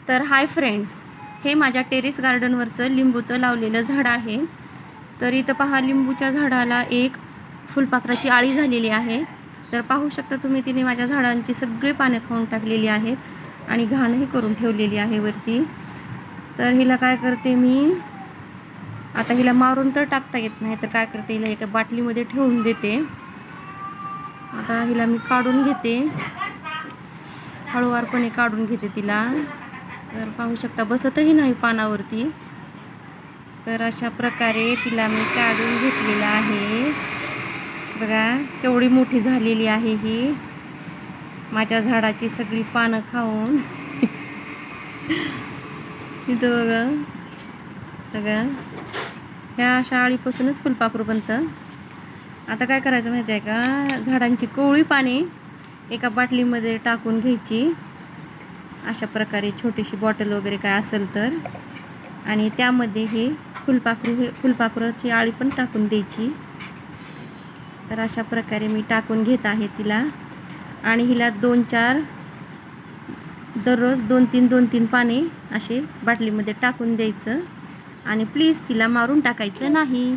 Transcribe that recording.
तर hi friends, हे माझ्या टेरेस गार्डनवरचं लिंबूचं लावलेलं झाड आहे. तर इथं पहा, लिंबूच्या झाडाला एक फुलपाखराची आळी झालेली आहे. तर पाहू शकता तुम्ही, तिने माझ्या झाडांची सगळी पाने खाऊन टाकलेली आहेत आणि घाणही करून ठेवलेली आहे वरती. तर हिला काय करते मी आता, हिला मारून तर टाकता येत नाही, तर काय करते, हिला एका बाटलीमध्ये ठेवून देते. आता हिला मी काढून घेते, हळूवारपणे काढून घेते तिला. तर पाहू शकता, बसतही नाही पानावरती. तर अशा प्रकारे तिला मी काढून घेतलेलं आहे. बघा केवढी मोठी झालेली आहे ही, माझ्या झाडाची सगळी पानं खाऊन. इथं बघा बघा, ह्या अशा आळीपासूनच फुलपाखरू बनतं. आता काय करायचं माहिती आहे का, झाडांची कोवळी पाने एका बाटलीमध्ये टाकून घ्यायची, अशा प्रकारे छोटीशी बॉटल वगैरे काय असेल तर, आणि त्यामध्ये ही फुलपाखरूची आळी पण टाकून द्यायची. तर अशा प्रकारे मी टाकून घेत आहे तिला, आणि हिला दररोज 2-3 पाने असे बाटलीमध्ये टाकून द्यायचं, आणि प्लीज तिला मारून टाकायचं नाही.